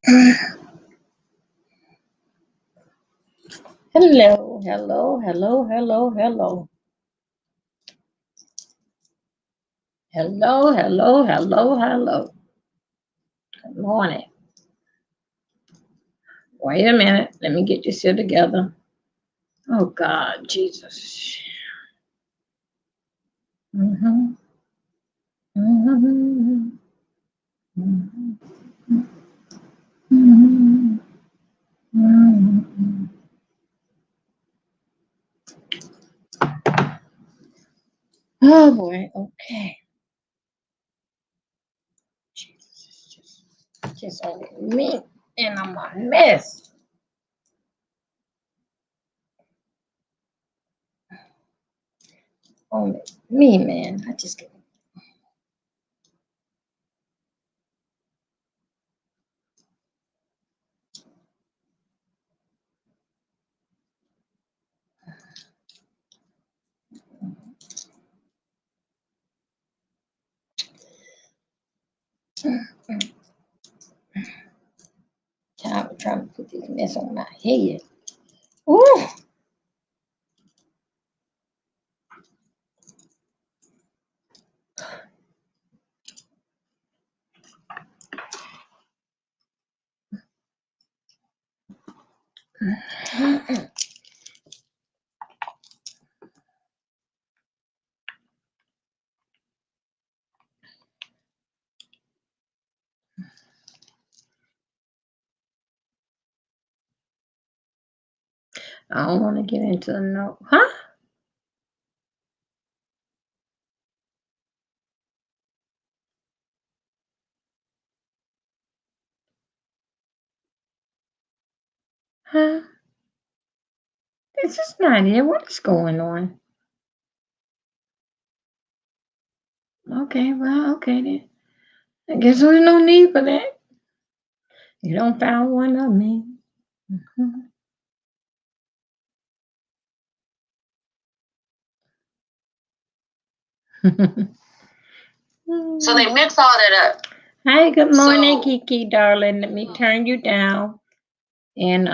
Hello, hello, hello, hello, hello. Hello, hello, hello, hello. Good morning. Wait a minute. Let me get this here together. Oh, God, Jesus. Mm-hmm. Mm-hmm. Mm-hmm. Mm-hmm. Mm-hmm. Oh, boy. Okay. Jesus, it's just only me, and I'm a mess. Only me, man. I just get. I'm trying to put this mess on my head. Ooh. I don't want to get into no, huh? Huh? This is not it. What is going on? Okay, well, okay then. I guess there's no need for that. You don't found one of me. Mhm. So they mix all that up. Hi, good morning, So Kiki, darling. Let me turn you down and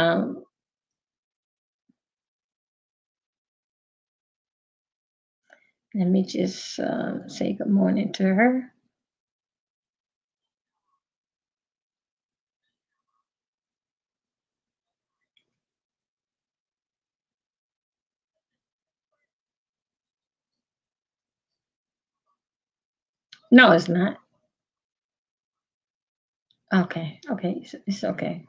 let me just say good morning to her. No, it's not. Okay, okay, it's okay.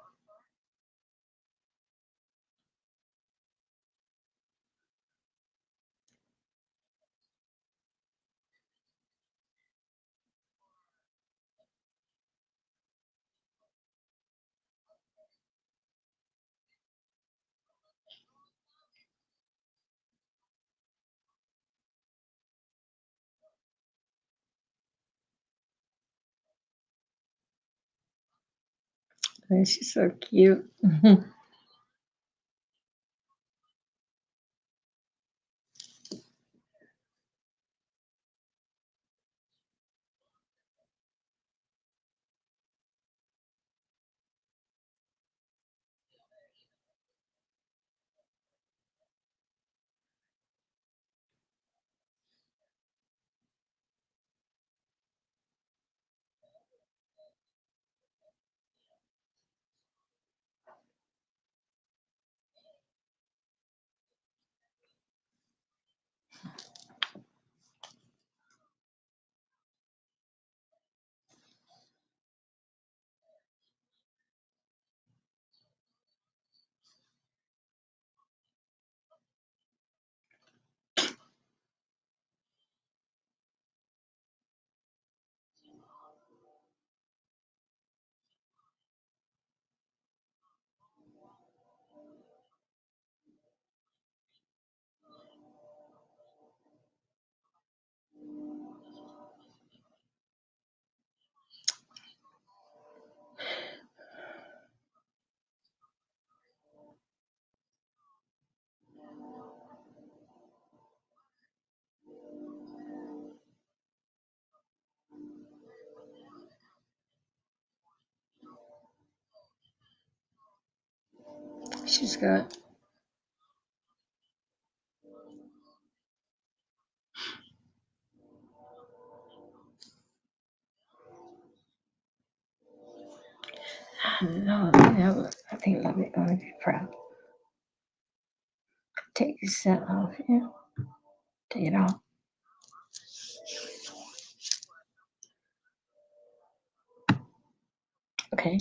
And she's so cute. She's good. No, I think love it gonna be proud. Take your set off, yeah. Take it off. Okay.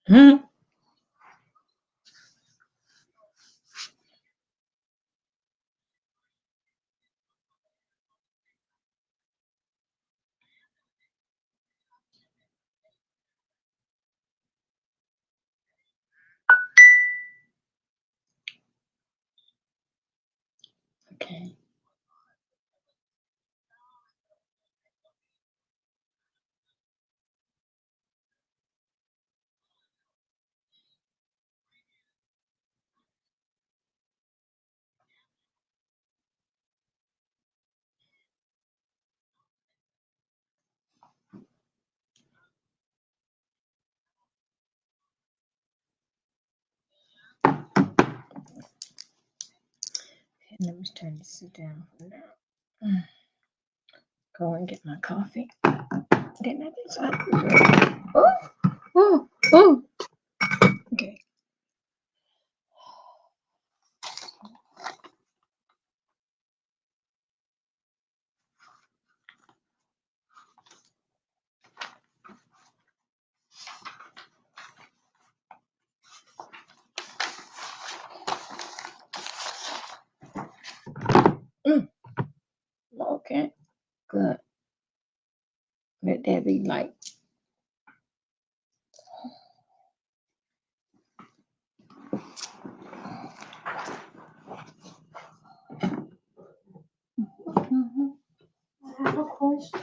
Hmm. Okay. Let me turn this down for now. Go and get my coffee. Get that inside. Oh, oh, oh. Okay. Mm. Okay. Good. Let that be light. Mm-hmm. I have a question.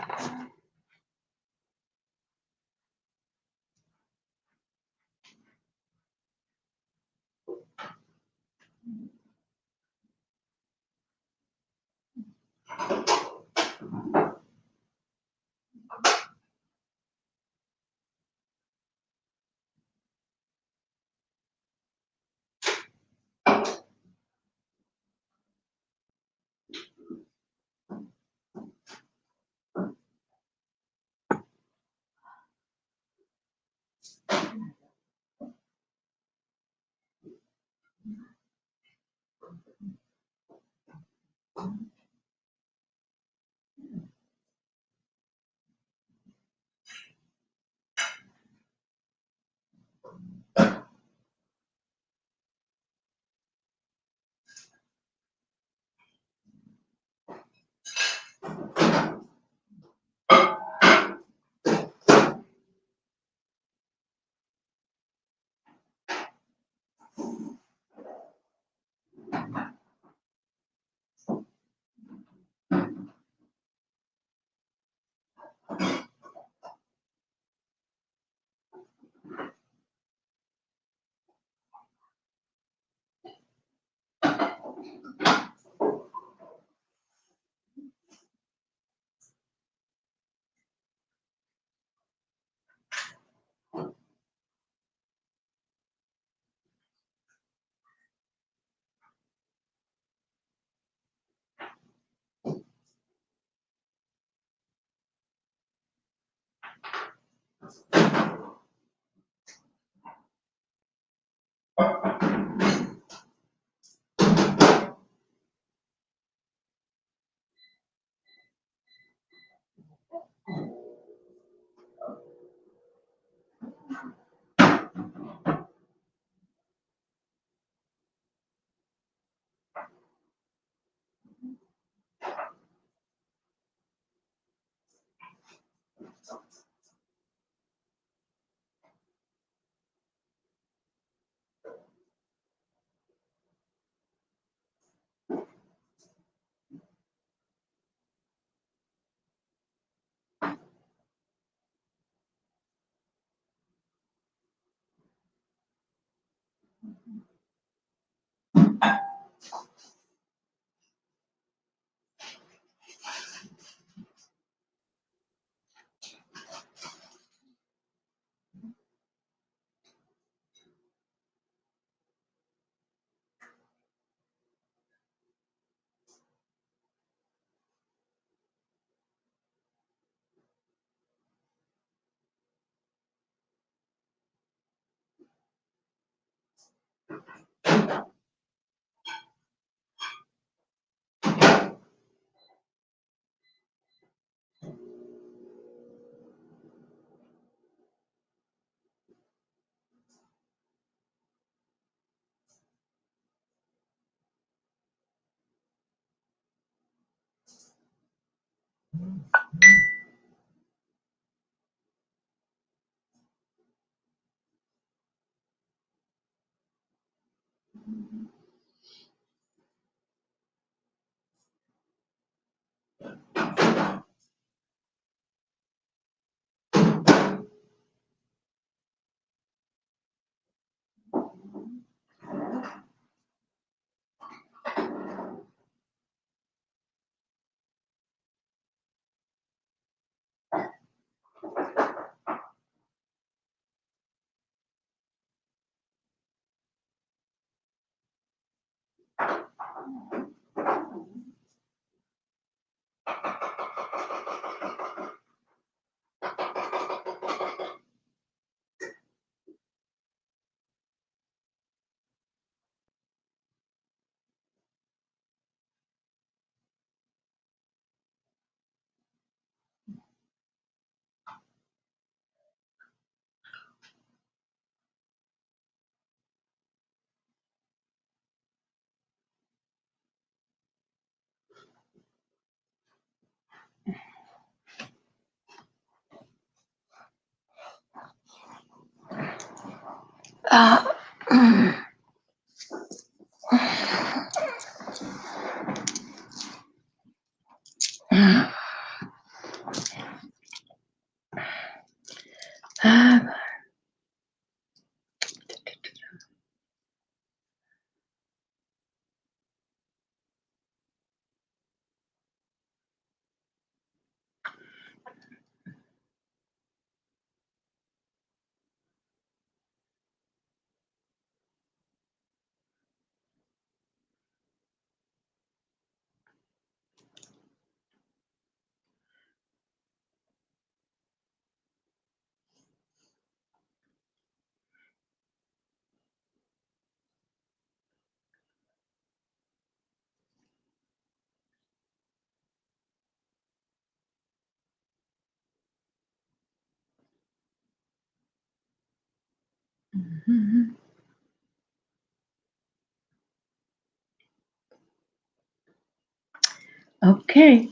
Okay.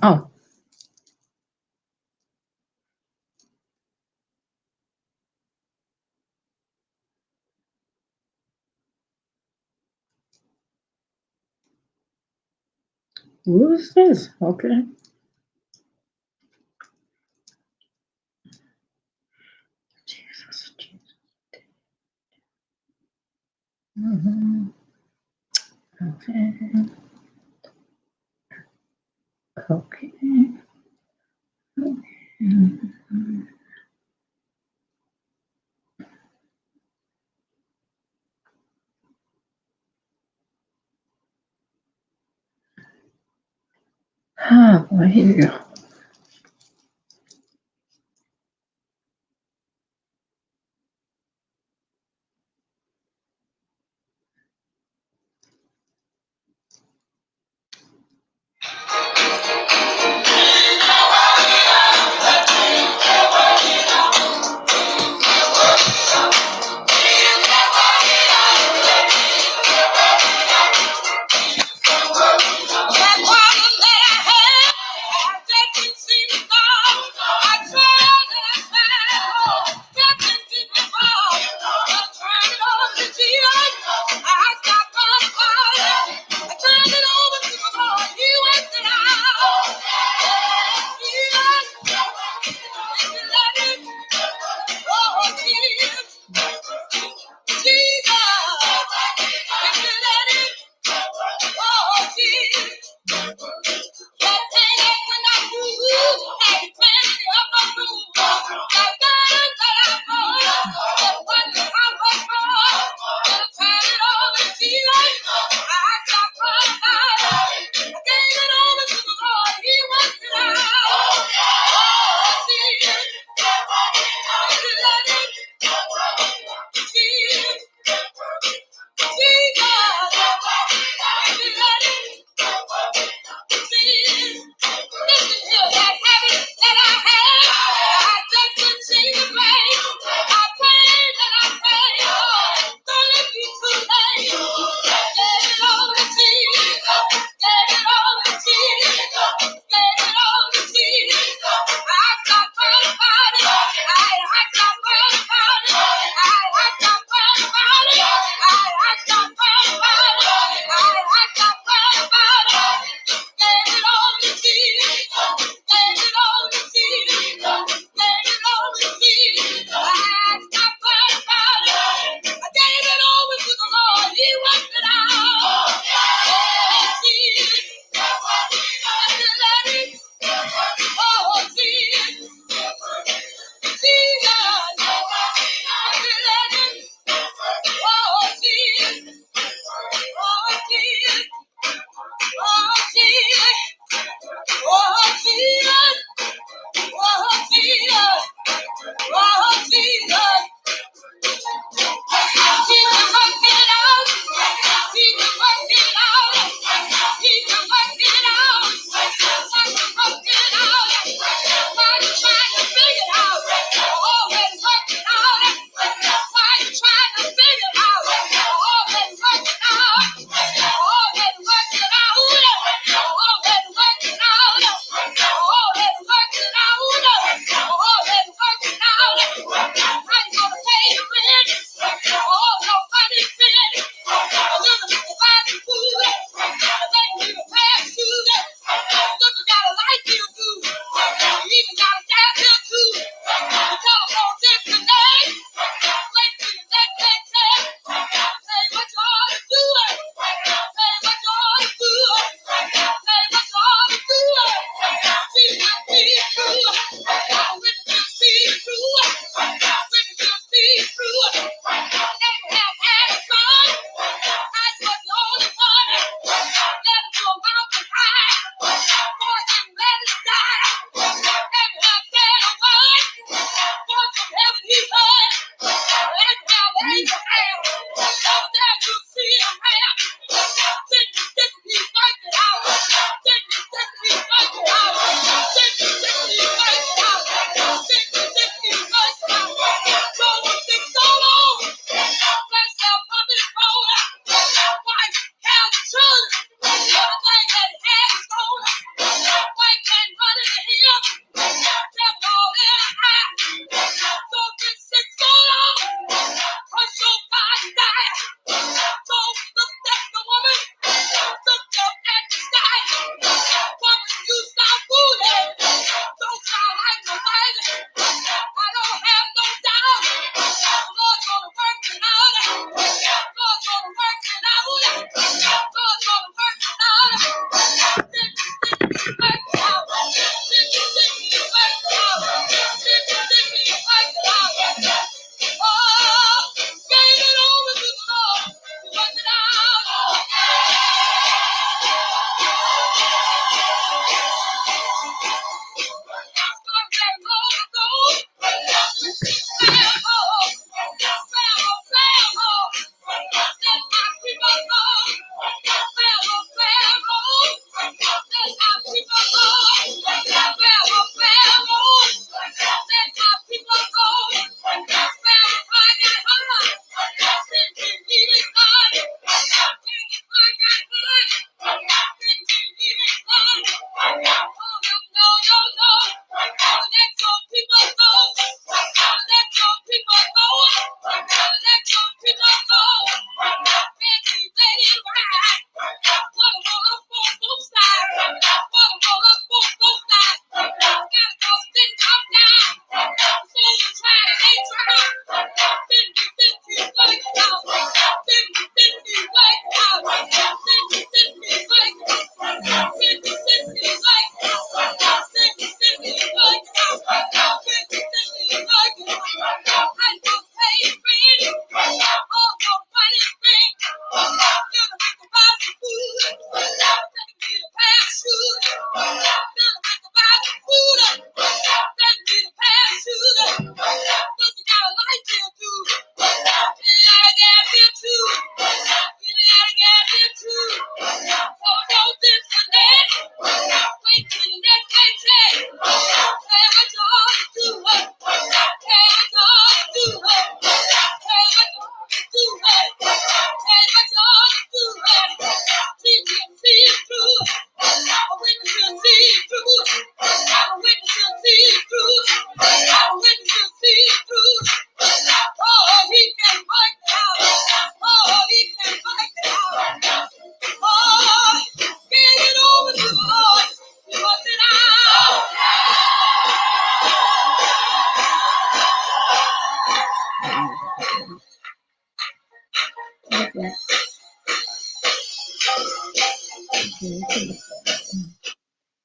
Oh. What is this? Okay. Jesus. Mm-hmm. Okay. Okay. Mm-hmm. Ah, well, here you go.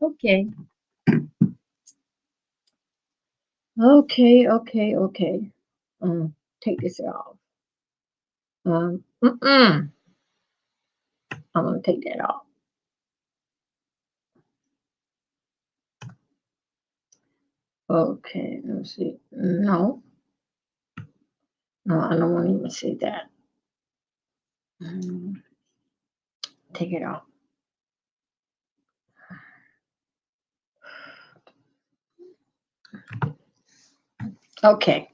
Okay. Okay. Take this off. Um, mm-mm. I'm gonna take that off. Okay, let's see. No, no, I don't want to even see that. Mm, take it off. Okay,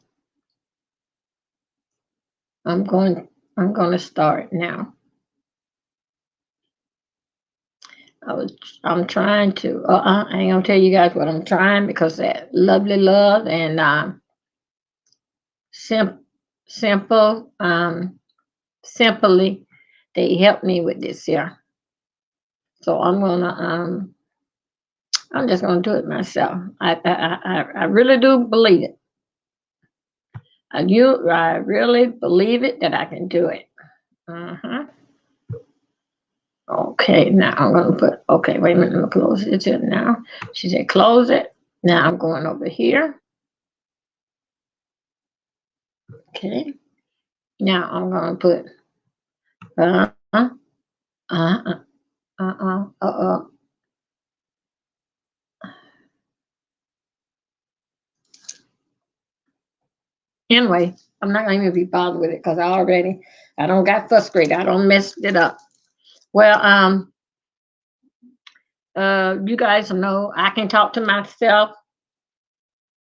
I'm going. I'm going to start now. I was. I'm trying to. I ain't gonna tell you guys what I'm trying because that lovely love and sim, simple, simply, they helped me with this here. So I'm just gonna do it myself. I really do believe it. I really believe it that I can do it. Uh-huh. Okay, now I'm gonna put. Okay, wait a minute. I'm gonna close it here now. She said close it. Now I'm going over here. Okay. Now I'm gonna put. Uh uh uh uh. Anyway, I'm not gonna even be bothered with it because I don't got frustrated. I don't messed it up. Well, you guys know I can talk to myself.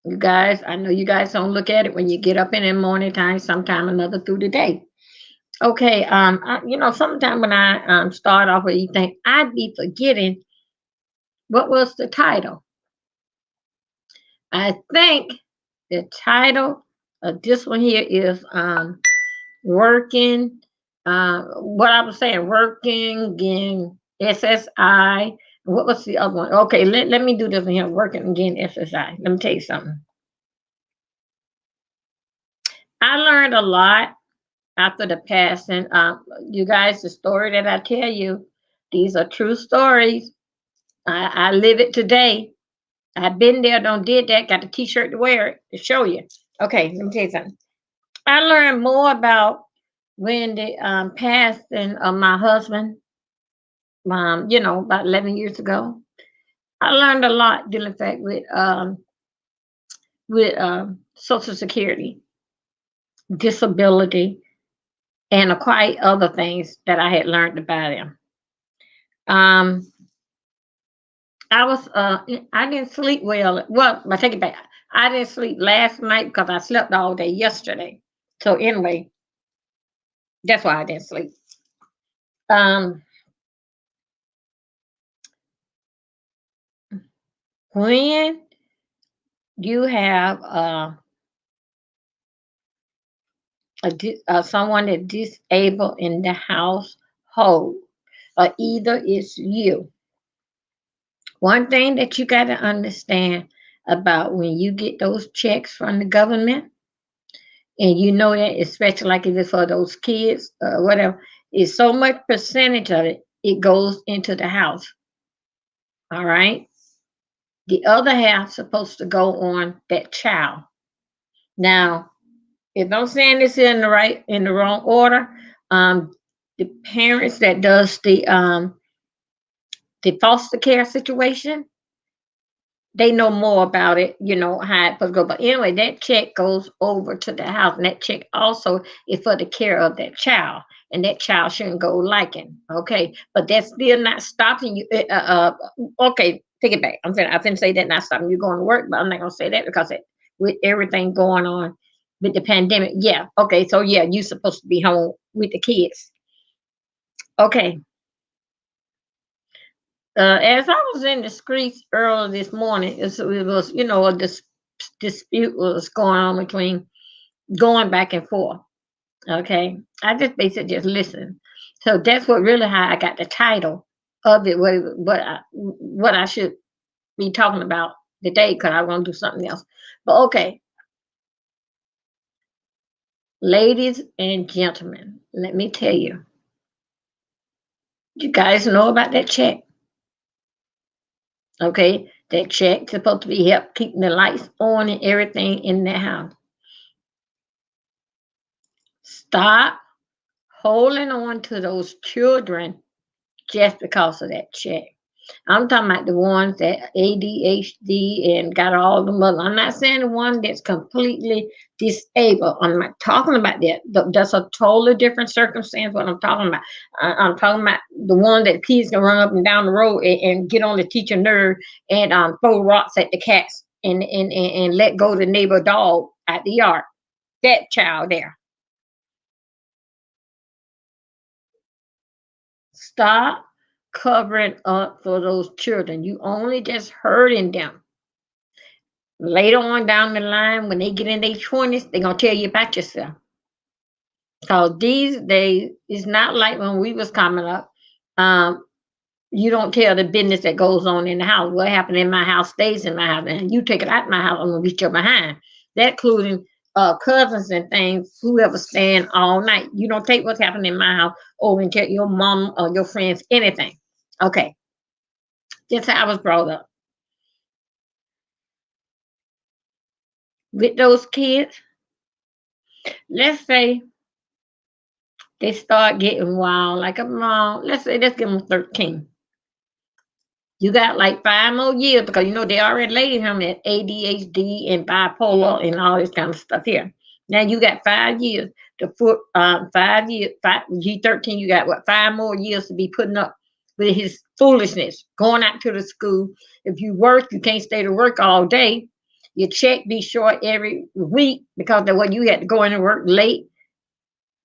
You guys, I know you guys don't look at it when you get up in the morning time, sometime or another through the day. Okay, sometimes when I start off with you think I'd be forgetting what was the title. I think the title of this one here is working. What I was saying, working again, SSI. What was the other one? Okay, let me do this one here. Working again, SSI. Let me tell you something. I learned a lot after the passing. You guys, the story that I tell you, these are true stories. I live it today. I've been there, don't did that, got a t-shirt to wear it to show you. Okay, let me tell you something. I learned more about when the passing of my husband, about 11 years ago. I learned a lot dealing fact with Social Security, disability, and quite other things that I had learned about him. Um, I didn't sleep well. Well, I take it back. I didn't sleep last night because I slept all day yesterday. So anyway, that's why I didn't sleep. Um, when you have someone that disabled in the household, or either it's you, one thing that you got to understand about when you get those checks from the government, and you know that, especially like if it's for those kids, whatever, is so much percentage of it goes into the house. All right. The other half supposed to go on that child. Now, if I'm saying this in the wrong order, um, the parents that does the foster care situation, they know more about it, how it's supposed to go. But anyway, that check goes over to the house, and that check also is for the care of that child, and that child shouldn't go liking. Okay, but that's still not stopping you. Okay, take it back. I'm finna say that not stopping you going to work, but I'm not gonna say that because with everything going on with the pandemic, yeah. Okay, so yeah, you supposed to be home with the kids. Okay, as I was in the streets early this morning, it was, a dispute was going on between going back and forth. Okay, I just basically just listened. So that's what really how I got the title of it. What I should be talking about today because I want to do something else. But okay, ladies and gentlemen, let me tell you. You guys know about that check. Okay, that check supposed to be help keeping the lights on and everything in the house. Stop holding on to those children just because of that check. I'm talking about the ones that ADHD and got all the mother. I'm not saying the one that's completely disabled. I'm not talking about that. That's a totally different circumstance. What I'm talking about, I'm talking about the one that kids can run up and down the road and get on the teacher nerve and throw rocks at the cats and let go the neighbor dog at the yard. That child there. Stop covering up for those children. You only just hurting them. Later on down the line, when they get in their 20s, they're gonna tell you about yourself. Because these days, it's not like when we was coming up. Um, you don't tell the business that goes on in the house. What happened in my house stays in my house, and you take it out of my house, I'm gonna beat your behind. That including cousins and things, whoever staying all night. You don't take what's happening in my house over and tell your mom or your friends anything. Okay, that's how I was brought up. With those kids, let's say they start getting wild, like a mom. Let's say let's give them 13. You got like 5 more years because you know they already laid him at ADHD and bipolar and all this kind of stuff here. Now you got 5 years to put 5 years, G13. You got what 5 more years to be putting up with his foolishness, going out to the school. If you work, you can't stay to work all day. Your check be short every week because of what you had to go in and work late.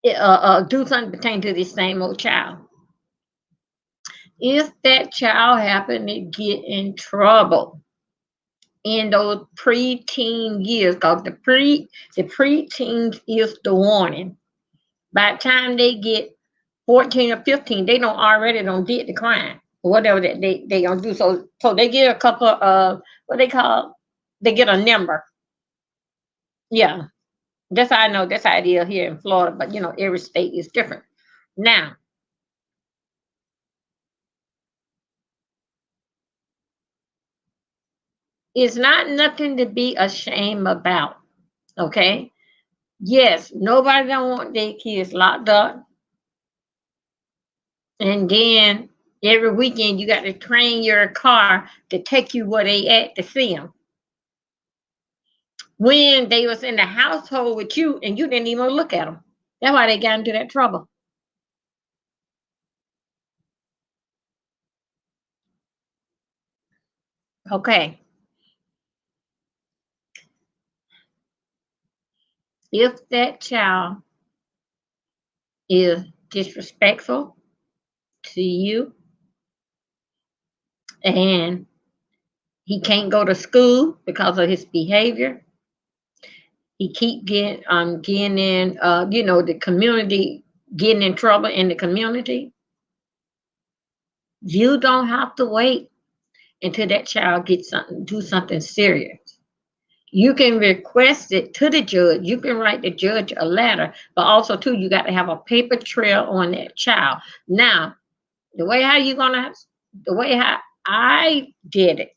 Do something pertaining to this same old child. If that child happen to get in trouble in those preteen years, because the preteens is the warning. By the time they get 14 or 15, they don't did the crime or whatever that they gonna do. So they get a couple of what they call they get a number. Yeah, that's how I know that's how it is here in Florida, but you know every state is different. Now it's not nothing to be ashamed about. Okay. Yes, nobody don't want their kids locked up. And then every weekend you got to train your car to take you where they at to see them. When they was in the household with you and you didn't even look at them. That's why they got into that trouble. Okay. If that child is disrespectful to you and he can't go to school because of his behavior, he keep getting in the community, getting in trouble in the community. You don't have to wait until that child gets something, do something serious. You can request it to the judge. You can write the judge a letter, but also too, you got to have a paper trail on that child. Now, the way how you gonna, the way how I did it,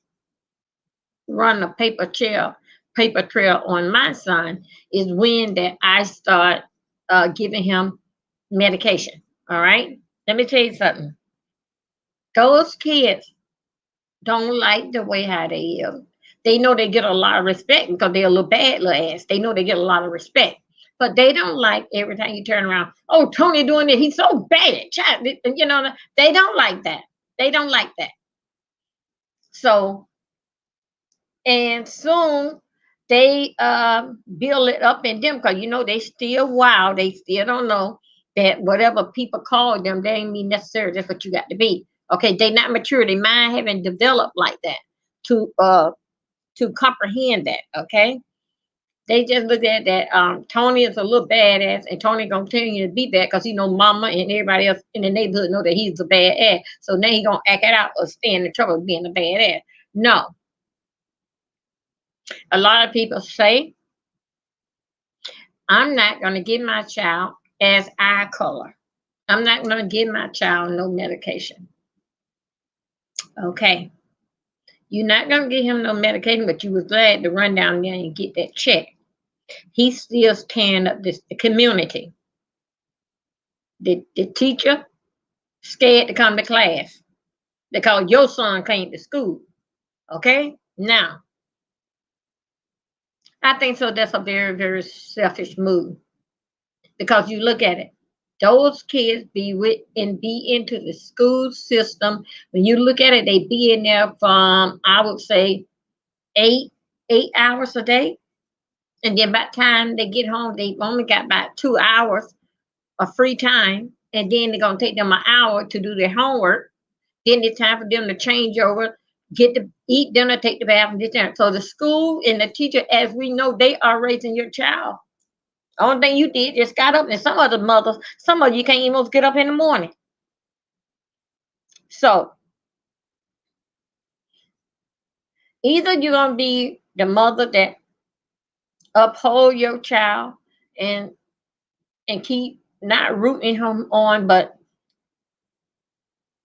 run a paper trail on my son is when that I start giving him medication. All right. Let me tell you something. Those kids don't like the way how they is. They know they get a lot of respect because they're a little bad little ass. They know they get a lot of respect. But they don't like every time you turn around, oh, Tony doing it. He's so bad. Child. They don't like that. They don't like that. So, and soon they build it up in them because, they still wild. They still don't know that whatever people call them, they ain't mean necessarily that's what you got to be. Okay, they not mature. Their mind haven't developed like that to uh to comprehend that. Okay, they just look at that. Tony is a little badass, and Tony gonna continue to be bad because he know Mama and everybody else in the neighborhood know that he's a bad ass. So now he gonna act it out or stay in the trouble of being a bad ass. No, a lot of people say I'm not gonna give my child as eye color. I'm not gonna give my child no medication. Okay, You're not gonna give him no medication, but you was glad to run down there and get that check. He's still tearing up the community. The teacher scared to come to class because your son came to school. Okay? Now, I think so that's a very, very selfish move. Because you look at it, those kids be with and be into the school system. When you look at it, they be in there from, I would say, eight 8 hours a day. And then by the time they get home, they only got about 2 hours of free time. And then they're gonna take them an hour to do their homework. Then it's time for them to change over, get to eat dinner, take the bath, and get dinner. So the school and the teacher, as we know, they are raising your child. Only thing you did just got up, and some other mothers, some of you can't even get up in the morning. So either you're gonna be the mother that uphold your child and keep not rooting him on, but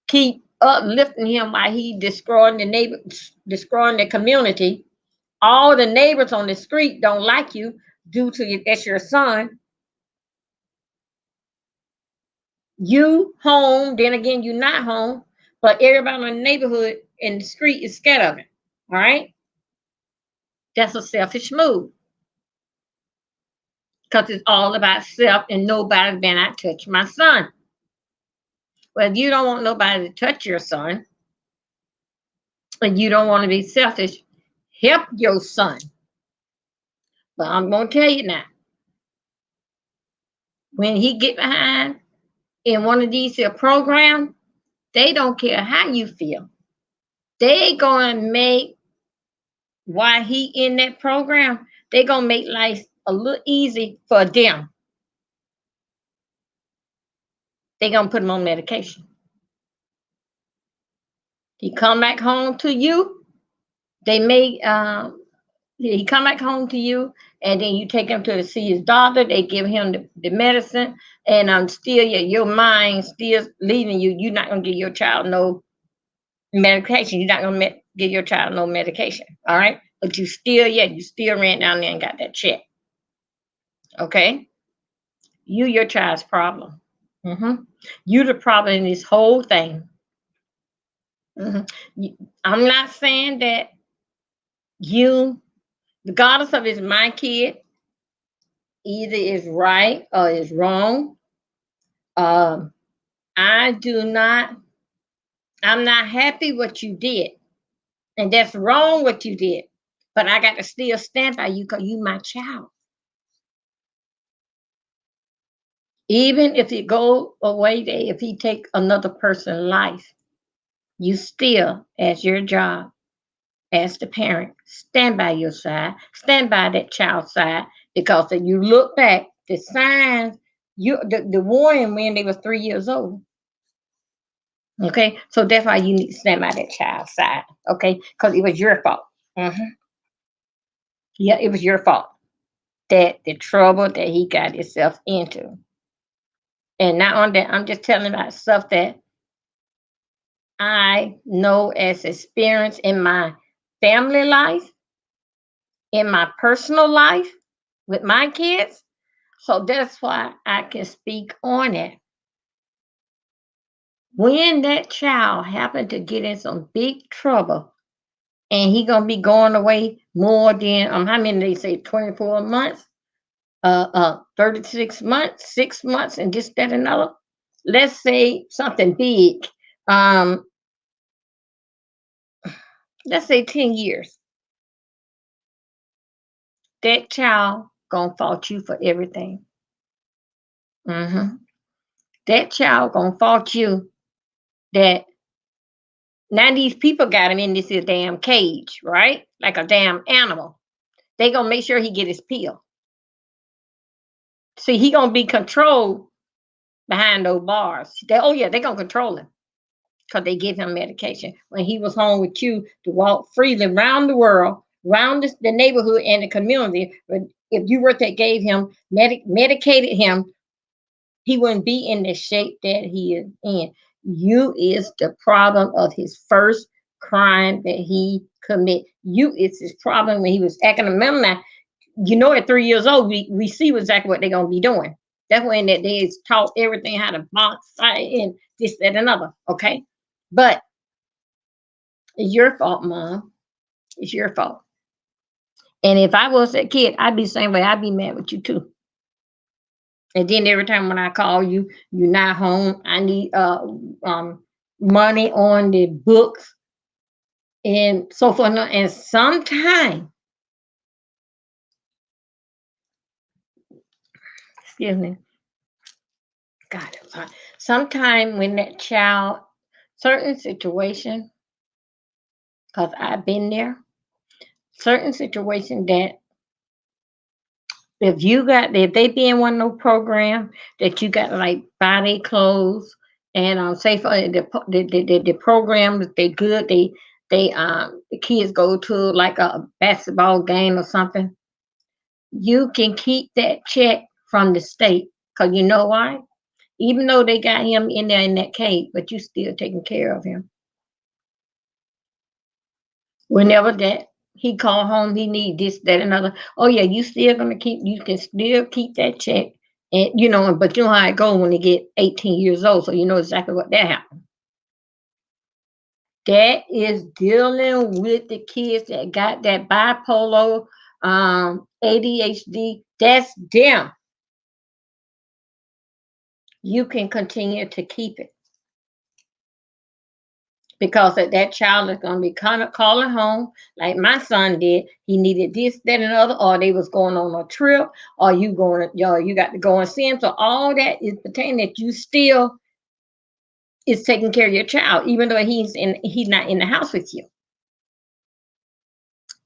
keep uplifting him while he destroying the neighbor, destroying the community. All the neighbors on the street don't like you due to that's your son. You home, then again you're not home, but everybody in the neighborhood in the street is scared of it. All right, that's a selfish move because it's all about self, and nobody better not touch my son. Well, if you don't want nobody to touch your son, and you don't want to be selfish, help your son. But I'm gonna tell you now, when he get behind in one of these here programs, they don't care how you feel. They gonna make while he in that program, they gonna make life a little easy for them. They gonna put him on medication. He come back home to you. They may he come back home to you, and then you take him to see his doctor. They give him the medicine, and still your mind still leaving you. You're not gonna give your child no medication. You're not gonna give your child no medication. All right, but you still ran down there and got that check. Okay, you your child's problem. Hmm. You the problem in this whole thing. Hmm. I'm not saying that you, regardless of it's my kid, either is right or is wrong. Um, I do not. I'm not happy what you did, and that's wrong what you did. But I got to still stand by you because you my child. Even if it go away, if he take another person's life, you still, as your job, as the parent, stand by your side, stand by that child's side, because if you look back, the signs, the warning when they was 3 years old. Okay, so that's why you need to stand by that child's side. Okay, because it was your fault. Hmm. Yeah, it was your fault that the trouble that he got himself into. And not on that, I'm just telling about stuff that I know as experience in my family life, in my personal life with my kids. So that's why I can speak on it. When that child happened to get in some big trouble, and he gonna be going away more than how many they say 24 months, 36 months, 6 months, and this, that, and another. Let's say something big. Um, let's say 10 years. That child gonna fault you for everything. Hmm. That child gonna fault you that now these people got him in this here damn cage, right? Like a damn animal. They gonna make sure he get his pill. See, he gonna be controlled behind those bars. Oh yeah, they gonna control him because they give him medication. When he was home with you to walk freely around the world, around the neighborhood and the community, but if you were to gave him medicated him, he wouldn't be in the shape that he is in. You is the problem of his first crime that he commit. You, it's his problem when he was acting. Remember now, you know, at 3 years old, we see exactly what they're gonna be doing. That's when that they is taught everything how to box, fight, and this, that, and another. Okay, but it's your fault, mom. It's your fault. And if I was that kid, I'd be the same way. I'd be mad with you too. And then every time when I call you, you're not home. I need um money on the books and so forth. And sometime, excuse me, God, I'm sorry. Sometime when that child, certain situation, because I've been there, certain situation that if they be in one of those programs that you got to like buy their clothes and say for the program that they good, they the kids go to like a basketball game or something, you can keep that check from the state, because you know why? Even though they got him in there in that cage, but you still taking care of him. Whenever that he call home, he need this, that, and other. Oh yeah, you still gonna keep. You can still keep that check, and you know. But you know how it go when they get 18 years old, so you know exactly what that happened. That is dealing with the kids that got that bipolar, ADHD. That's them. You can continue to keep it, because that child is going to be kind of calling home like my son did. He needed this, that, and other, or they was going on a trip, or you got to go and see him. So all that is pertaining that you still is taking care of your child, even though he's not in the house with you.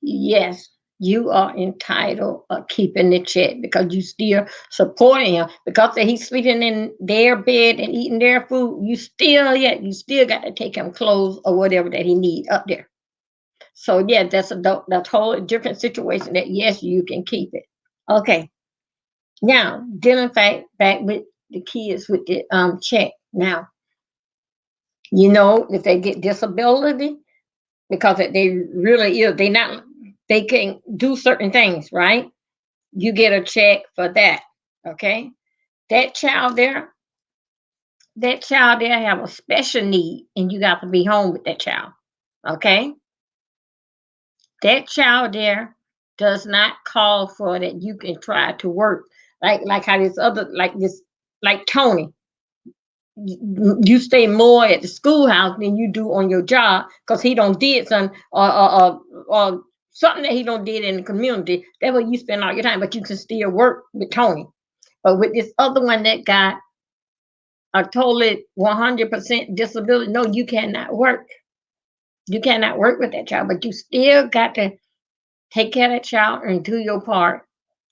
Yes, you are entitled of keeping the check because you still supporting him, because he's sleeping in their bed and eating their food. You still got to take him clothes or whatever that he need up there. So yeah, that's a whole different situation. That yes, you can keep it. Okay, now dealing back with the kids with the check. Now you know if they get disability, because they really ill, they can do certain things, right? You get a check for that. Okay, that child there, that child there have a special need, and you got to be home with that child. Okay, that child there does not call for that you can try to work like how this other like this like Tony. You stay more at the schoolhouse than you do on your job because he don't did something or something that he don't did in the community. That's where you spend all your time, but you can still work with Tony. But with this other one that got a totally 100% disability, no, you cannot work. You cannot work with that child, but you still got to take care of that child and do your part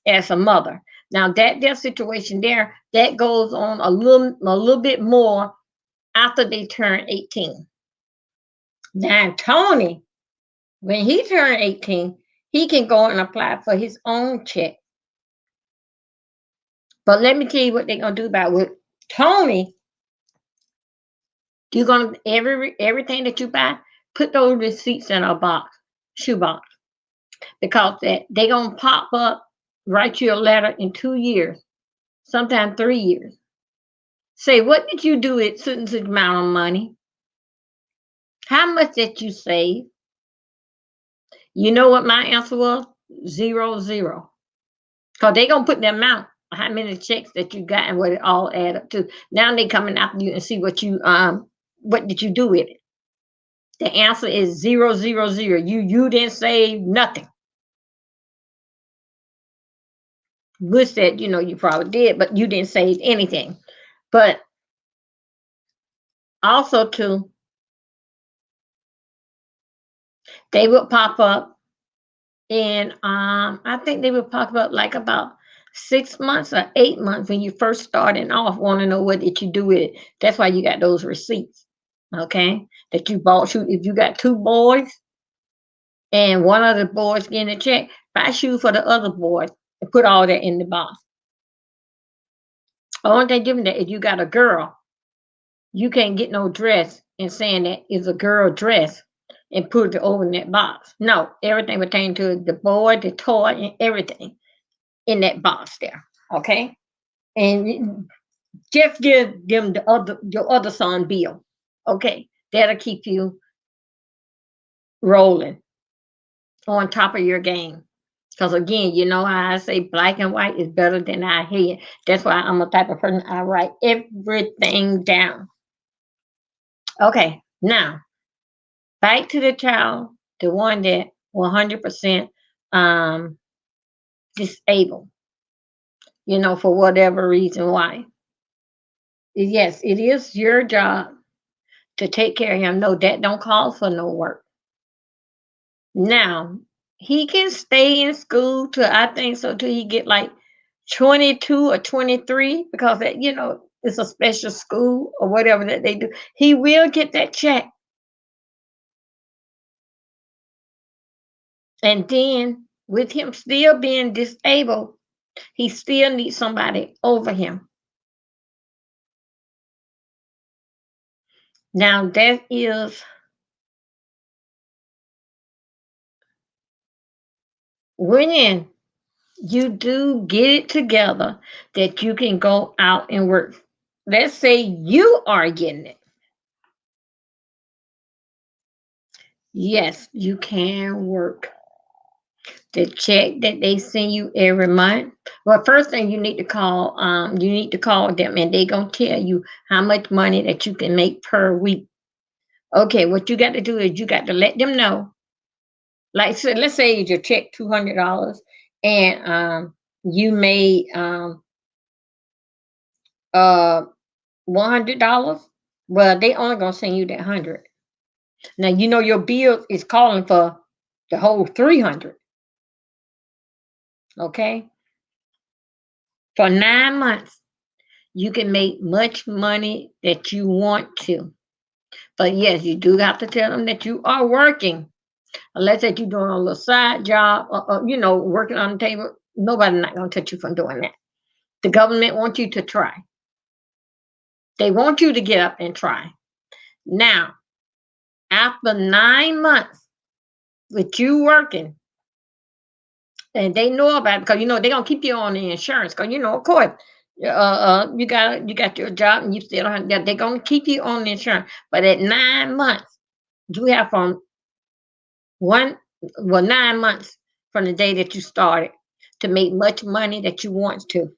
as a mother. Now that their situation there, that goes on a little bit more after they turn 18. Now Tony, when he turned 18, he can go and apply for his own check. But let me tell you what they're gonna do about with Tony. You're gonna everything that you buy, put those receipts in a box, shoebox, because that they gonna pop up, write you a letter in 2 years, sometimes 3 years. Say, what did you do with such amount of money? How much did you save? You know what my answer was? Zero, zero. Because they going to put the amount, how many checks that you got and what it all add up to. Now they coming after you and see what did you do with it? The answer is zero, zero, zero. You didn't save nothing. Wish that, you probably did, but you didn't save anything. But also too, they would pop up. And I think they would talk about like about 6 months or 8 months when you first starting off, want to know what did you do with it. That's why you got those receipts, okay? That you bought shoes. If you got two boys and one of the boys getting a check, buy shoes for the other boys and put all that in the box. Only thing different that if you got a girl, you can't get no dress and saying that it's a girl dress. and put it over in that box. No, everything pertaining to the boy, the toy, and everything in that box there. Okay, and just give them the other your other son bill. Okay, that'll keep you rolling on top of your game. Because again, you know how I say black and white is better than our head. That's why I'm a type of person I write everything down. Okay, now back to the child, the one that 100% um, disabled, for whatever reason why. Yes, it is your job to take care of him. No, that don't call for no work. Now, he can stay in school till I think so till he get like 22 or 23 because that, it's a special school or whatever that they do. He will get that check. And then with him still being disabled, he still needs somebody over him. Now that is when you do get it together that you can go out and work. Let's say you are getting it. Yes, you can work. The check that they send you every month. Well, first thing you need to call them and they gonna tell you how much money that you can make per week. Okay, what you got to do is you got to let them know. Like, so let's say your check $200 and you made uh $100. Well, they only gonna send you that 100. Now you know your bill is calling for the whole 300. Okay, for 9 months you can make much money that you want to. But yes, you do have to tell them that you are working. Unless that you're doing a little side job or working on the table, nobody's not going to touch you from doing that. The government wants you to try. They want you to get up and try. Now, after 9 months with you working, and they know about it because they're gonna keep you on the insurance because of course you got your job and you still don't have, they're gonna keep you on the insurance. But at 9 months, you have from one well 9 months from the day that you started to make much money that you want to.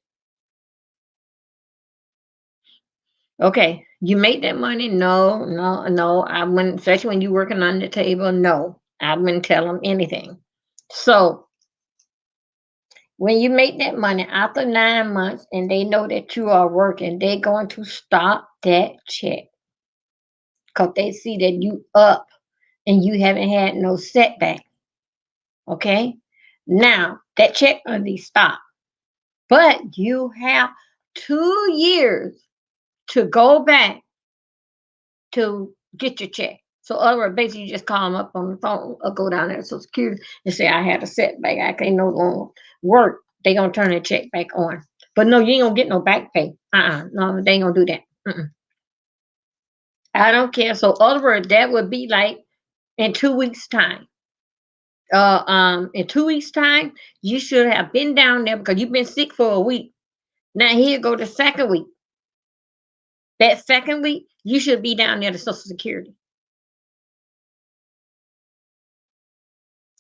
Okay, you make that money? No, no, no. I wouldn't, especially when you're working on the table. No, I wouldn't tell them anything. So when you make that money after 9 months and they know that you are working, they're going to stop that check because they see that you up and you haven't had no setback. Okay, now that check going to be stopped, but you have 2 years to go back to get your check. So other words, basically you just call them up on the phone or go down there to Social Security and say, I had a setback, I can't no longer work. They gonna turn the check back on. But no, you ain't gonna get no back pay. No, they ain't gonna do that. I don't care. So other words, that would be like in 2 weeks' time. In 2 weeks' time, you should have been down there because you've been sick for a week. Now here go the second week. That second week, you should be down there to Social Security.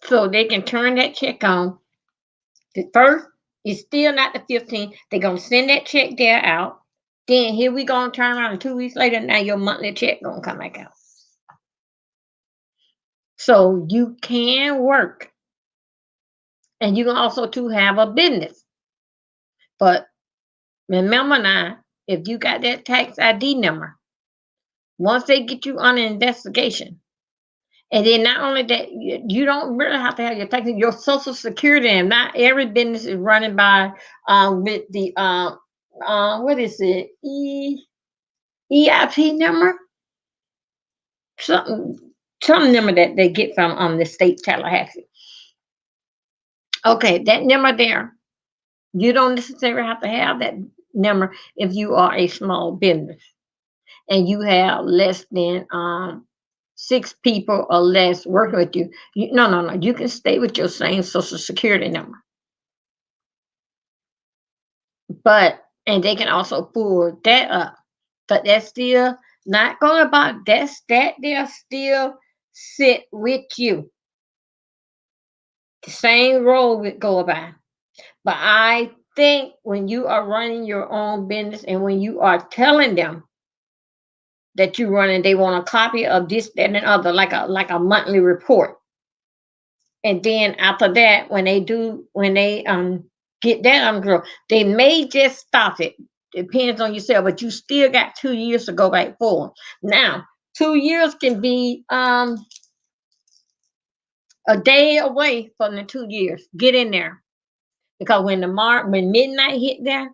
So they can turn that check on. The first is still not the 15th. They're gonna send that check there out. Then here we gonna turn around and 2 weeks later, now your monthly check gonna come back out. So you can work. And you can also to have a business. But remember now, if you got that tax ID number, once they get you on an investigation, and then not only that, you don't really have to have your tax, your social security, and not every business is running by with the what is it? EIP number? Something some number that they get from the state Tallahassee. Okay, that number there. You don't necessarily have to have that number if you are a small business and you have less than six people or less working with you. No, no, no. You can stay with your same social security number, but and they can also pull that up. But that's still not going about that they'll still sit with you. The same role would go by. But I think when you are running your own business and when you are telling them that you're running, they want a copy of this, that, and other, like a monthly report. And then after that, when they get that under control, they may just stop it. Depends on yourself, but you still got 2 years to go back forward. Now, 2 years can be a day away from the 2 years. Get in there. Because when midnight hit there,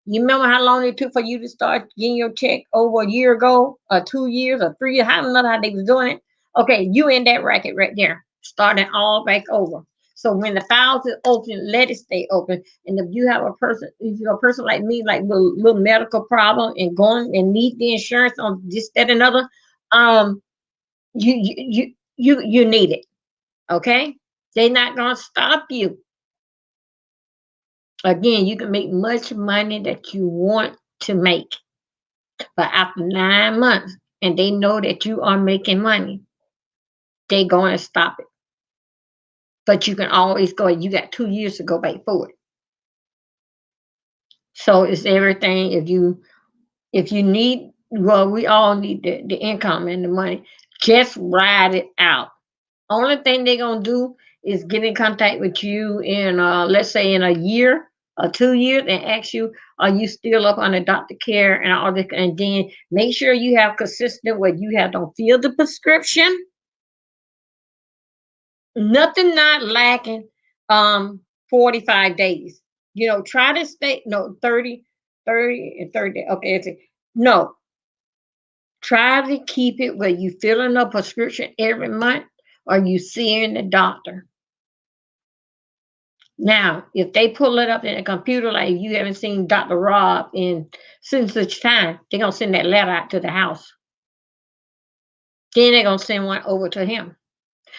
you remember how long it took for you to start getting your check over a year ago, or 2 years, or 3 years? I don't know how they was doing it. Okay, you in that racket right there, starting all back over. So when the files is open, let it stay open. And if you have a person, if you're a person like me, like little medical problem and going and need the insurance on this, that, and other, um, you need it. Okay, they're not gonna stop you. Again, you can make much money that you want to make, but after 9 months, and they know that you are making money, they're going to stop it. But you can always go. You got 2 years to go back forward. So it's everything. If you need, well, we all need the income and the money. Just ride it out. Only thing they're gonna do is get in contact with you in, let's say, in a year or 2 years, and ask you, are you still up on the doctor care and all this? And then make sure you have consistent where you have don't fill the prescription, nothing not lacking. 45 days. Try to stay, no, 30 and 30. Okay, no. Try to keep it where you filling a prescription every month or you seeing the doctor. Now, if they pull it up in a computer, like you haven't seen Dr. Rob in since such time, they're gonna send that letter out to the house. Then they're gonna send one over to him.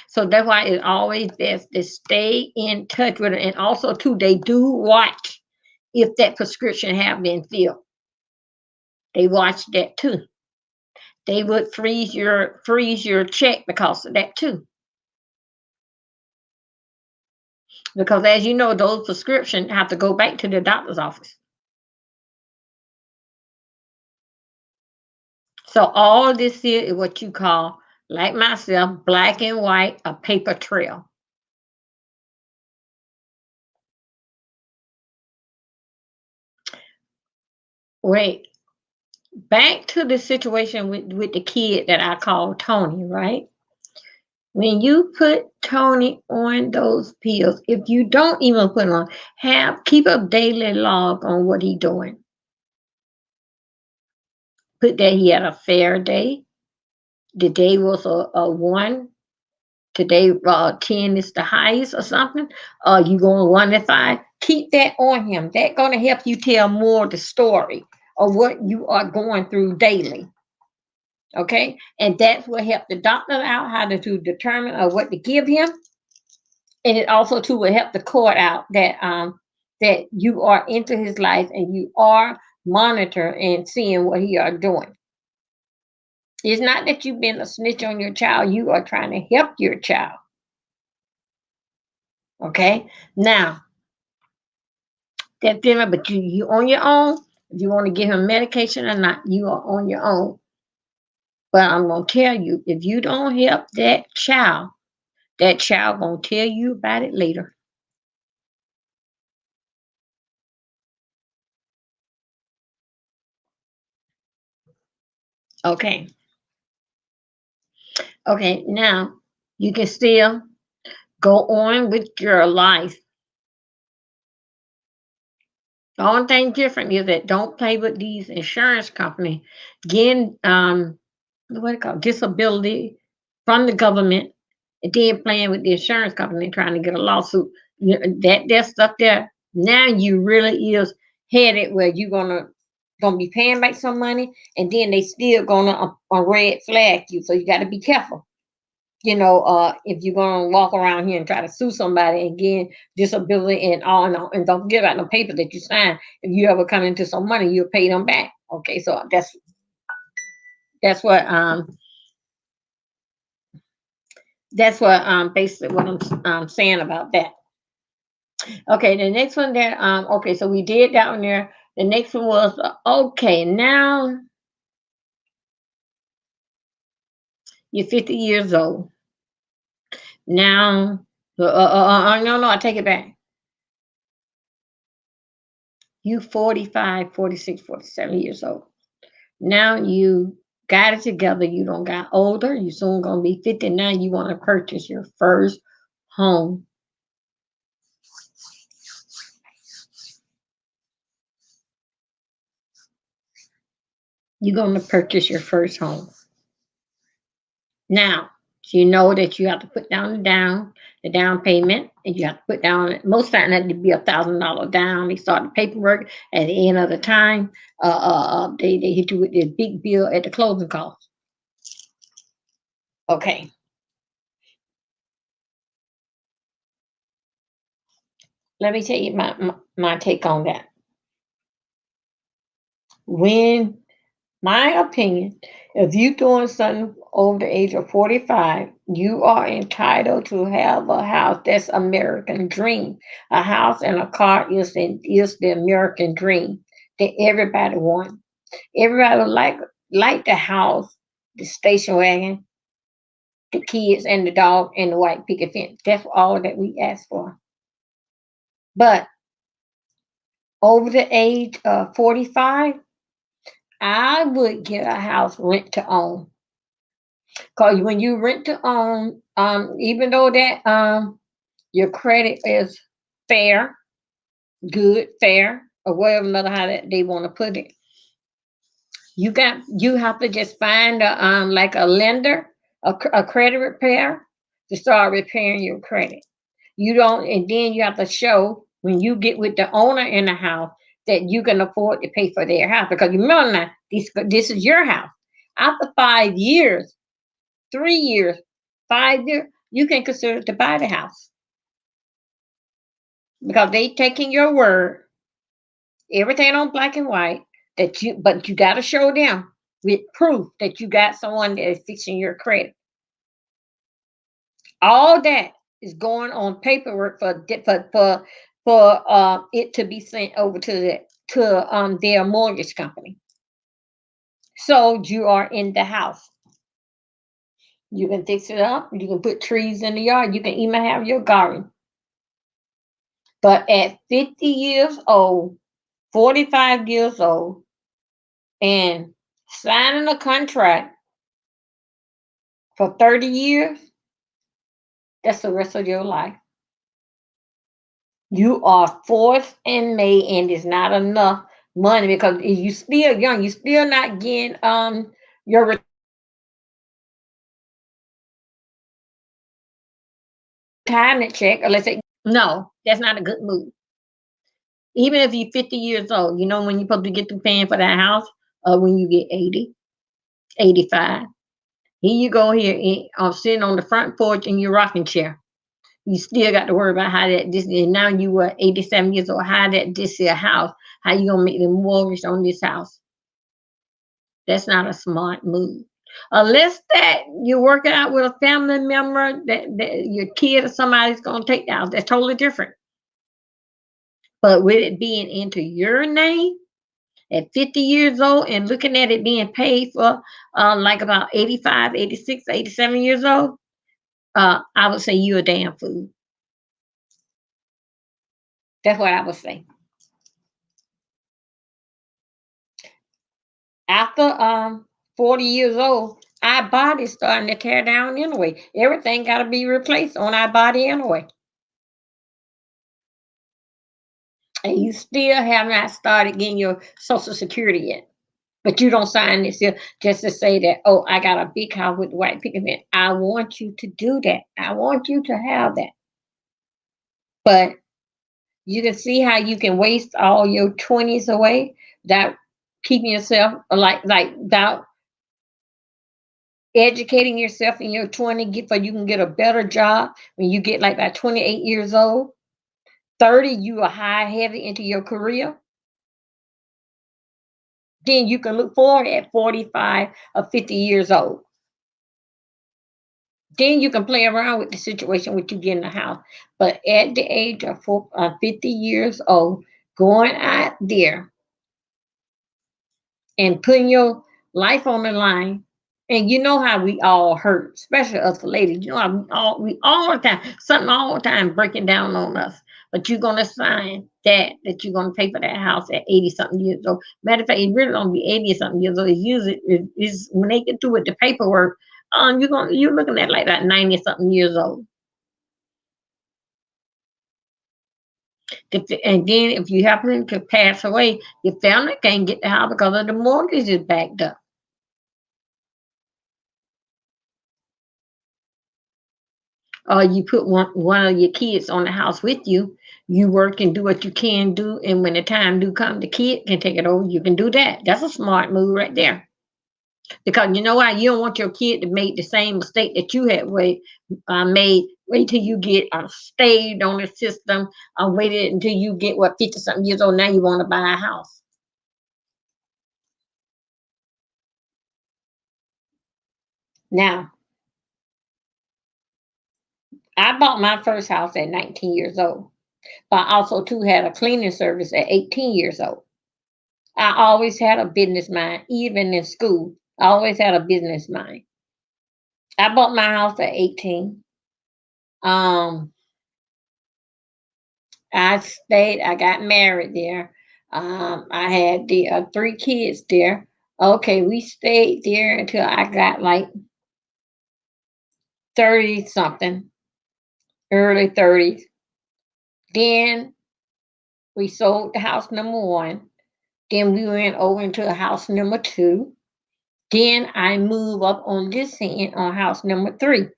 So that's why it's always best to stay in touch with it. And also too, they do watch if that prescription have been filled. They watch that too. They would freeze your check because of that too. Because as you know, those prescriptions have to go back to the doctor's office. So all of this here is what you call, like myself, black and white, a paper trail. Wait, back to the situation with the kid that I call Tony, right? When you put Tony on those pills, if you don't even put him on, keep a daily log on what he doing. Put that he had a fair day. The day was a 1. Today, 10 is the highest or something. You going 1 to 5. Keep that on him. That's going to help you tell more of the story of what you are going through daily. Okay, and that's what help the doctor out how to determine what to give him, and it also too will help the court out that you are into his life and you are monitor and seeing what he are doing. It's not that you've been a snitch on your child. You are trying to help your child. Okay. Now, that feeling, but you on your own. If you want to give him medication or not, you are on your own. But I'm gonna tell you, if you don't help that child gonna tell you about it later. Okay. Okay. Now you can still go on with your life. The only thing different is that don't play with these insurance companies. Getting what do you call it, disability from the government, and then playing with the insurance company trying to get a lawsuit. That stuff there. Now you really is headed where you're gonna be paying back some money, and then they still gonna red flag you. So you got to be careful. if you're gonna walk around here and try to sue somebody and gain disability and all, and don't forget about no paper that you sign. If you ever come into some money, you'll pay them back. Okay, so that's what basically what I'm saying about that. Okay, the next one there. Okay, so we did that one there. The next one was okay. Now you're 50 years old. Now, no, no, I take it back. You 45, 46, 47 years old. Now you got it together. You don't got older. You soon gonna be 50. Now you want to purchase your first home. You're gonna purchase your first home. Now, so you know that you have to put down the down payment, and you have to put down most times that to be $1,000 down. They start the paperwork at the end of the time. They hit you with this big bill at the closing cost. Okay, let me tell you my take on that. When my opinion, if you're doing something over the age of 45, you are entitled to have a house. That's American dream. A house and a car is the American dream that everybody wants. Everybody would like the house, the station wagon, the kids and the dog and the white picket fence. That's all that we ask for. But over the age of 45, I would get a house rent to own. Because when you rent to own, even though that your credit is fair, good, fair, or whatever another how that they want to put it, you have to just find like a lender, a credit repair to start repairing your credit. You don't, and then you have to show when you get with the owner in the house that you can afford to pay for their house. Because you remember now, this is your house. After 5 years, 3 years, 5 years, you can consider to buy the house because they taking your word, everything on black and white but you got to show them with proof that you got someone that is fixing your credit. All that is going on paperwork for it to be sent over to their mortgage company. So you are in the house. You can fix it up. You can put trees in the yard. You can even have your garden. But at 50 years old, 45 years old, and signing a contract for 30 years, that's the rest of your life. You are forced and made, and it's not enough money because if you still young, you still not getting your retirement check unless they no, that's not a good move. Even if you're 50 years old, when you're supposed to get to paying for that house, when you get 80, 85. Here you go here, sitting on the front porch in your rocking chair. You still got to worry about how that this and now you were 87 years old, how that this is a house, how you gonna make the mortgage on this house. That's not a smart move. Unless that you're working out with a family member that your kid or somebody's gonna take the house. That's totally different. But with it being into your name at 50 years old and looking at it being paid for like about 85, 86, 87 years old, I would say you're a damn fool. That's what I would say. After 40 years old, our body's starting to tear down anyway. Everything got to be replaced on our body anyway. And you still have not started getting your Social Security yet. But you don't sign this here just to say that, oh, I got a big house with white picket fence. I want you to do that. I want you to have that. But you can see how you can waste all your 20s away without keeping yourself like without educating yourself in your 20s get so you can get a better job when you get like about 28 years old. 30, you are high heavy into your career. Then you can look forward at 45 or 50 years old. Then you can play around with the situation with you get in the house. But at the age of 50 years old, going out there and putting your life on the line. And you know how we all hurt, especially us ladies. You know how we all the time, something all the time breaking down on us. But you're gonna sign that you're gonna pay for that house at 80 something years old. Matter of fact, it really don't be 80 something years old. It's usually is when they get through with the paperwork, you're looking at like that 90 something years old. And then if you happen to pass away, your family can't get the house because of the mortgage is backed up. Or you put one of your kids on the house with you. You work and do what you can do, and when the time do come, the kid can take it over. You can do that. That's a smart move right there. Because you know why? You don't want your kid to make the same mistake that you had made. Wait till you get stayed on the system. Waited until you get 50 something years old. Now you want to buy a house. Now I bought my first house at 19 years old. But I also too had a cleaning service at 18 years old. I always had a business mind, even in school. I always had a business mind. I bought my house at 18. Um, I got married there. I had the 3 kids there. Okay, we stayed there until I got like 30 something, early 30s. Then we sold the house number one. Then we went over into house number two. Then I moved up on this end on house number three.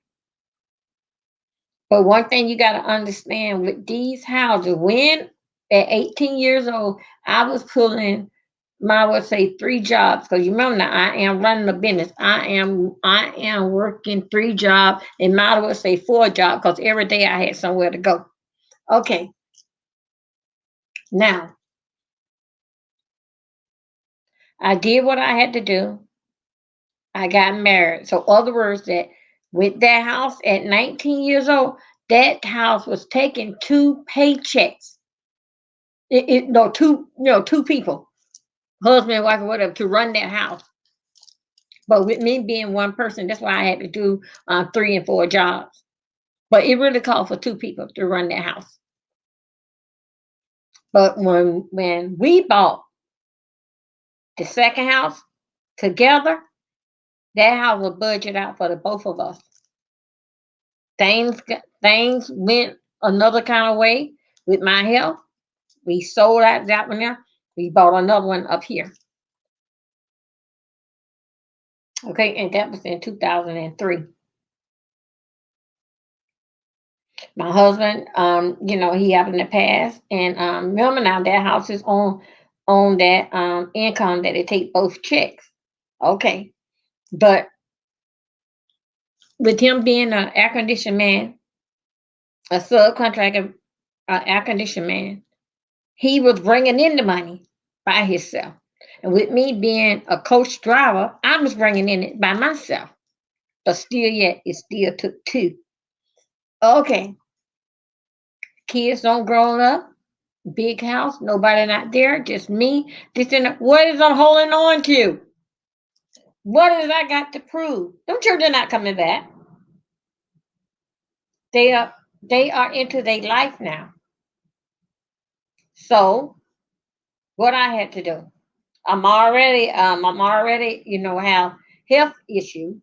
But one thing you got to understand with these houses, when at 18 years old, I was pulling my, would say, 3 jobs. Because you remember now, I am running a business. I am working 3 jobs, and might as well say 4 jobs because every day I had somewhere to go. Okay, now I did what I had to do. I got married. So, other words, that with that house at 19 years old, that house was taking 2 paychecks. No, two people, husband and wife or whatever, to run that house. But with me being one person, that's why I had to do 3 and 4 jobs. But it really called for 2 people to run that house. But when we bought the second house together, that house was budgeted out for the both of us. Things went another kind of way with my health. We sold out that one there. We bought another one up here. Okay, and that was in 2003. My husband, he happened to pass, and remember now that house is on that income that it take both checks. Okay, but with him being an air conditioned man, a subcontractor, air conditioned man, he was bringing in the money by himself. And with me being a coach driver, I was bringing in it by myself. But still, yet, it still took two. Okay, kids don't grow up, big house, nobody not there, just me. What is I holding on to? What has I got to prove? Them children not coming back. They are they are into their life now. So what I had to do, I'm already have health issues.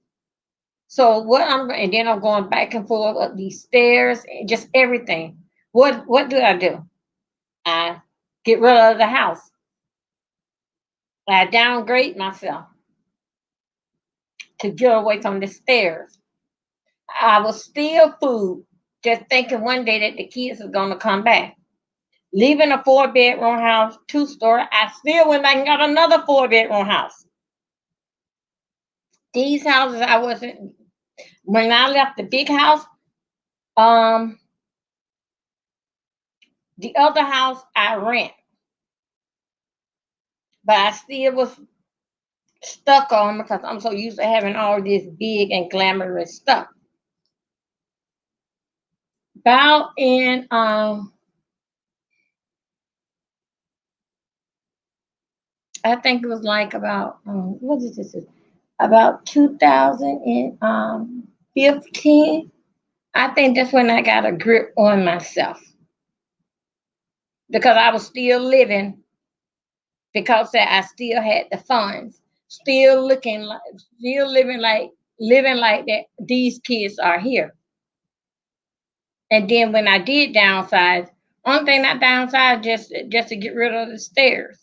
So and then I'm going back and forth up these stairs, and just everything. What do I do? I get rid of the house. I downgrade myself to get away from the stairs. I was still food, just thinking one day that the kids are gonna come back. Leaving a 4 bedroom house, 2 story, I still went back and got another 4 bedroom house. These houses I wasn't when I left the big house, um, the other house I rent, but I still was stuck on because I'm so used to having all this big and glamorous stuff. About in I think it was like about what is this? About 2015. I think that's when I got a grip on myself because I was still living because I still had the funds, still looking like, still living like that. These kids are here. And then when I did downsize, only thing I downsized just to get rid of the stairs.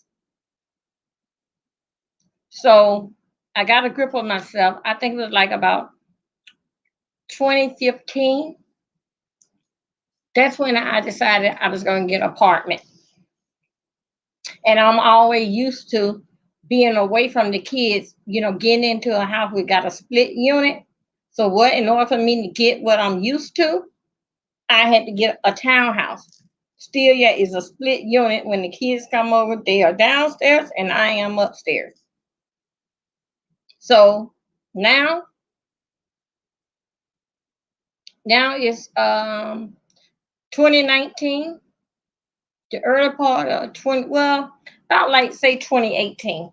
So I got a grip on myself. I think it was like about 2015. That's when I decided I was going to get an apartment. And I'm always used to being away from the kids, getting into a house. We got a split unit. So what in order for me to get what I'm used to, I had to get a townhouse. Still, yeah, is a split unit. When the kids come over, they are downstairs and I am upstairs. So now, now it's 2019, the early part of 20, well, about like say 2018.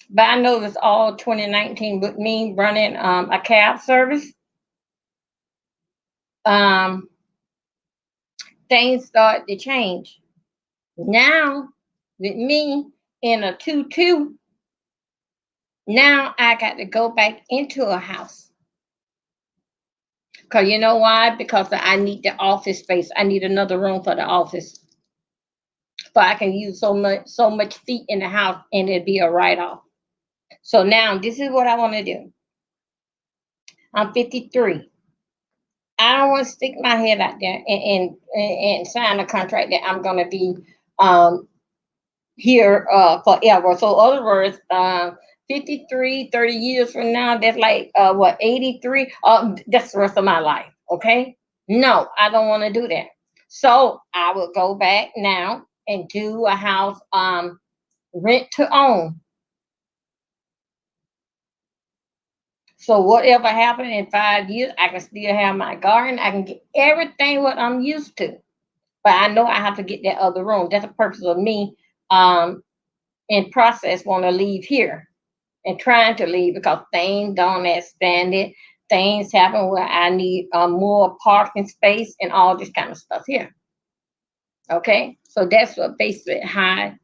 But I know it's all 2019 with me running a cab service. Um, Things start to change. Now, with me in a 2-2, now I got to go back into a house. Because you know why? Because I need the office space. I need another room for the office. But I can use so much feet in the house and it'd be a write off. So now this is what I want to do. I'm 53. I don't want to stick my head out there and sign a contract that I'm going to be um, here forever. So, in other words, 53, 30 years from now, that's like what, 83? That's the rest of my life. Okay. No, I don't want to do that. So, I will go back now and do a house rent to own. So, whatever happened in 5 years, I can still have my garden. I can get everything what I'm used to. But I know I have to get that other room. That's the purpose of me um, in process want to leave here and trying to leave because things don't expand it. Things happen where I need more parking space and all this kind of stuff here. Okay, so that's what basically how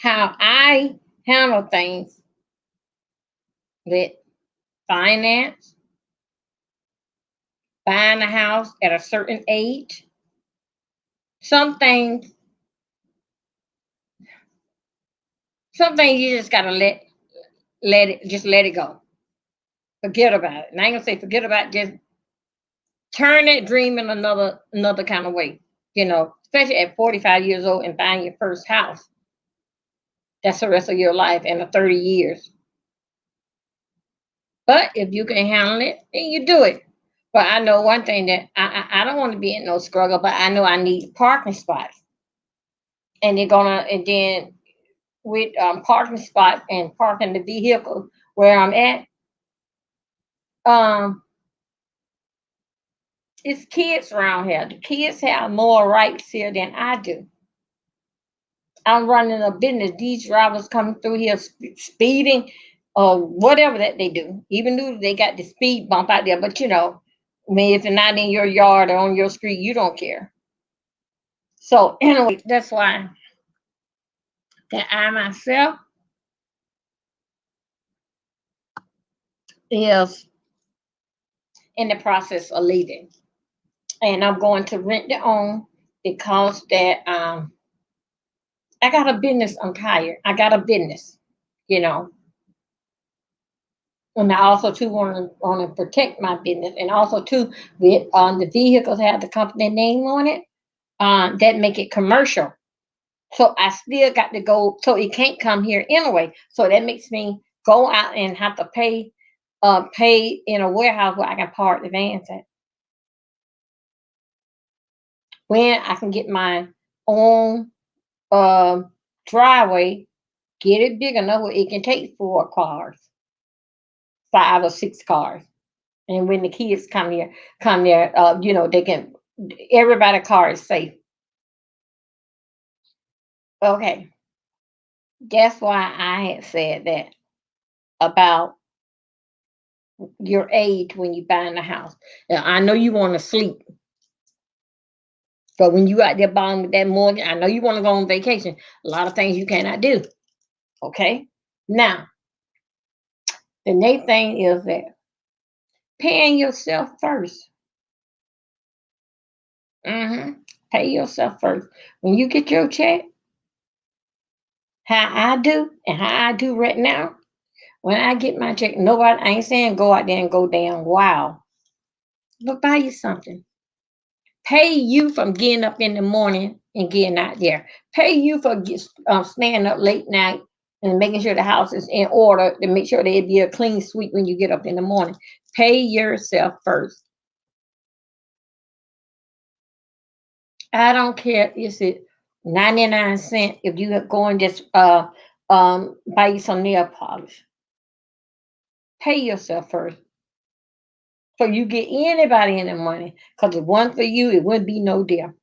I handle things with finance, buying a house at a certain age. Some things, some things you just gotta let it go. Forget about it. And I ain't gonna say forget about it, just turn that dream in another kind of way. Especially at 45 years old and buying your first house. That's the rest of your life and the 30 years. But if you can handle it, then you do it. But I know one thing that I don't want to be in no struggle, but I know I need parking spots. And then with parking spot and parking the vehicle where I'm at, um, it's kids around here. The kids have more rights here than I do. I'm running a business. These drivers coming through here speeding or whatever that they do. Even though they got the speed bump out there, but I mean, if it's not in your yard or on your street, you don't care. So anyway, that's why that I myself is in the process of leaving, and I'm going to rent to own because that I got a business. I'm tired. I got a business, you know, and I also too want to protect my business, and also too with the vehicles have the company name on it, that make it commercial. So I still got to go. So it can't come here anyway. So that makes me go out and have to pay in a warehouse where I can park the vans at. When I can get my own um driveway, get it big enough where it can take 4 cars, 5 or 6 cars. And when the kids come there, they can. Everybody car is safe. Okay, that's why I had said that about your age when you buying a house. Now, I know you want to sleep, but when you out there buying with that mortgage, I know you want to go on vacation. A lot of things you cannot do. Okay, now the next thing is that paying yourself first. hmm Pay yourself first. When you get your check, how I do right now. When I get my check, nobody, I ain't saying go out there and go down wow, but buy you something. Pay you from getting up in the morning and getting out there. Pay you for staying up late night and making sure the house is in order to make sure there'd be a clean sweep when you get up in the morning. Pay yourself first. I don't care if it's 99 cents if you go and just buy you some nail polish. Pay yourself first. So you get anybody in the money. Because if one for you, it wouldn't be no deal.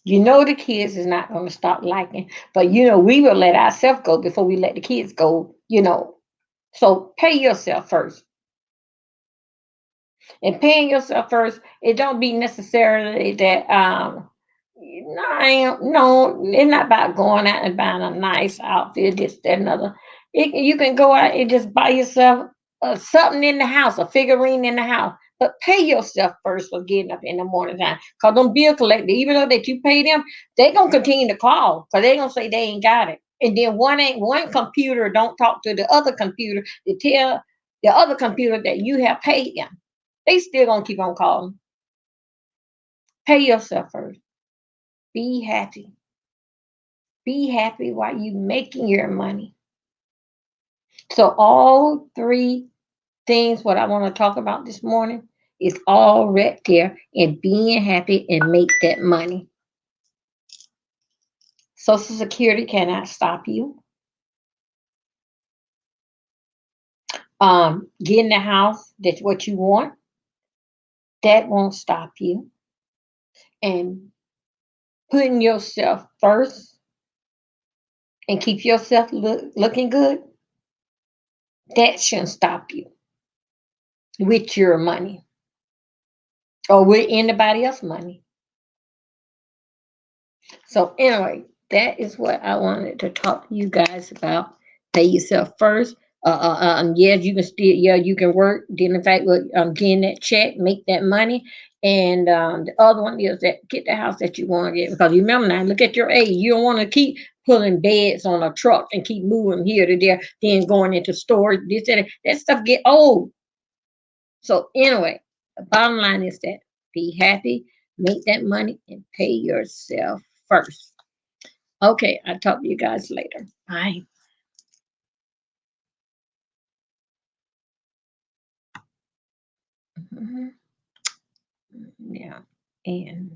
You know the kids is not going to stop liking, but we will let ourselves go before we let the kids go. So pay yourself first. And paying yourself first, it don't be necessarily that no, no, it's not about going out and buying a nice outfit, this, that, another. You can go out and just buy yourself something in the house, a figurine in the house. But pay yourself first for getting up in the morning time. Because them bill collectors, even though that you pay them, they going to continue to call because they going to say they ain't got it. And then one computer don't talk to the other computer to tell the other computer that you have paid them. They still going to keep on calling. Pay yourself first. Be happy. Be happy while you making your money. So all three things what I want to talk about this morning is all right there in being happy and make that money. Social Security cannot stop you. Getting the house that's what you want, that won't stop you. And putting yourself first and keep yourself looking good, that shouldn't stop you with your money or with anybody else's money. So anyway, that is what I wanted to talk to you guys about. Pay yourself first. Yes, you can still, you can work. Then in fact, with getting that check, make that money. And the other one is that get the house that you want to get. Because remember now, look at your age. You don't want to keep pulling beds on a truck and keep moving here to there, then going into storage. This and that stuff get old. So anyway, the bottom line is that be happy, make that money, and pay yourself first. Okay, I'll talk to you guys later. Bye. Mhm. Yeah, and